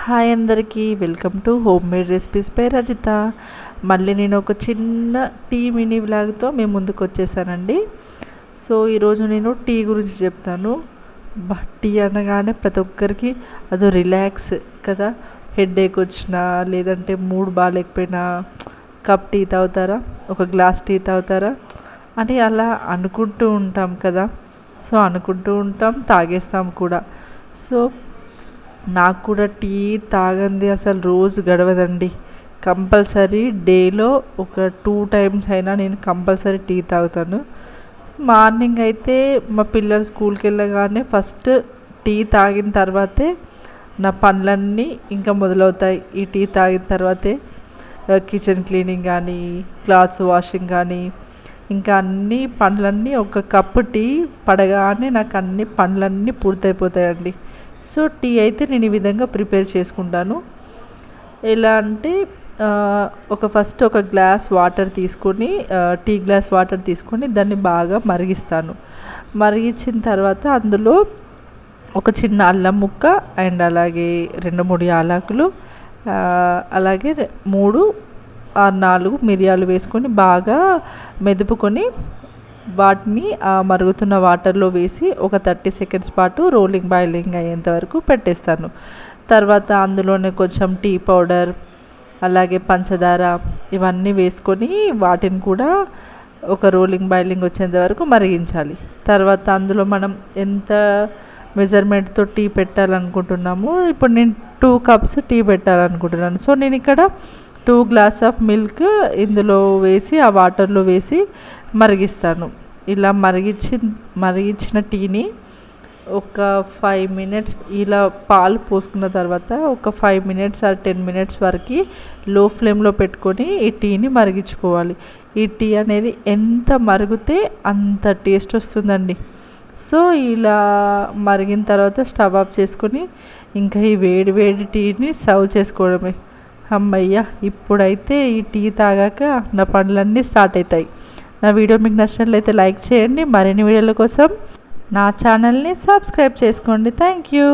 Hi అందరికీ, welcome to home made recipes by Rajitha. మళ్ళీ నేను ఒక చిన్న టీ మినీ వ్లాగ్తో మేము ముందుకు వచ్చేసానండి. సో ఈరోజు నేను టీ గురించి చెప్తాను. టీ అనగానే ప్రతి ఒక్కరికి అదో రిలాక్స్ కదా. హెడేక్ వచ్చినా లేదంటే మూడ్ బాగాలేకపోయినా కప్ టీ తాగుతారా, ఒక గ్లాస్ టీ తాగుతారా అని అలా అనుకుంటూ ఉంటాం కదా. సో అనుకుంటూ ఉంటాం, తాగేస్తాం కూడా. సో నాకు కూడా టీ తాగంది అసలు రోజు గడవదండి. కంపల్సరీ డేలో ఒక 2 టైమ్స్ అయినా నేను కంపల్సరీ టీ తాగుతాను. మార్నింగ్ అయితే మా పిల్లలు స్కూల్కి వెళ్ళగానే ఫస్ట్ టీ తాగిన తర్వాతే నా పనులన్నీ ఇంకా మొదలవుతాయి. ఈ టీ తాగిన తర్వాతే కిచెన్ క్లీనింగ్ కానీ, క్లాత్స్ వాషింగ్ కానీ, ఇంకా అన్ని పనులన్నీ ఒక కప్పు టీ పడగానే నాకు అన్ని పనులన్నీ పూర్తయిపోతాయండి. సో టీ అయితే నేను ఈ విధంగా ప్రిపేర్ చేసుకుంటాను. ఎలా అంటే ఫస్ట్ ఒక గ్లాస్ వాటర్ తీసుకొని, టీ గ్లాస్ వాటర్ తీసుకొని దాన్ని బాగా మరిగిస్తాను. మరిగించిన తర్వాత అందులో ఒక చిన్న అల్లం ముక్క అండ్ అలాగే 2-3 యాలకులు, అలాగే 3-4 మిరియాలు వేసుకొని బాగా మెదుపుకొని వాటిని మరుగుతున్న వాటర్లో వేసి ఒక 30 సెకండ్స్ పాటు బాయిలింగ్ అయ్యేంత వరకు పెట్టేస్తాను. తర్వాత అందులోనే కొంచెం టీ పౌడర్, అలాగే పంచదార ఇవన్నీ వేసుకొని వాటిని కూడా ఒక బాయిలింగ్ వచ్చేంత వరకు మరిగించాలి. తర్వాత అందులో మనం ఎంత మెజర్మెంట్తో టీ పెట్టాలనుకుంటున్నాము, ఇప్పుడు నేను 2 కప్స్ టీ పెట్టాలనుకుంటున్నాను. సో నేను ఇక్కడ 2 గ్లాస్ ఆఫ్ మిల్క్ ఇందులో వేసి ఆ వాటర్లో వేసి మరిగిస్తాను. ఇలా మరిగించిన టీని ఒక 5 మినిట్స్ ఇలా పాలు పోసుకున్న తర్వాత ఒక 5 మినిట్స్ ఆర్ 10 మినిట్స్ వరకు లో ఫ్లేమ్లో పెట్టుకొని ఈ టీని మరిగించుకోవాలి. ఈ టీ అనేది ఎంత మరిగితే అంత టేస్ట్ వస్తుందండి. సో ఇలా మరిగిన తర్వాత స్టవ్ ఆఫ్ చేసుకొని ఇంకా ఈ వేడి వేడి టీని సర్వ్ చేసుకోవడమే. అమ్మయ్య, ఇప్పుడైతే ఈ టీ తాగాక నా పనులన్నీ స్టార్ట్ అవుతాయి. నా వీడియో మీకు నచ్చినట్లయితే లైక్ చేయండి. మరిన్ని వీడియోల కోసం నా ఛానల్ని సబ్స్క్రైబ్ చేసుకోండి. Thank you.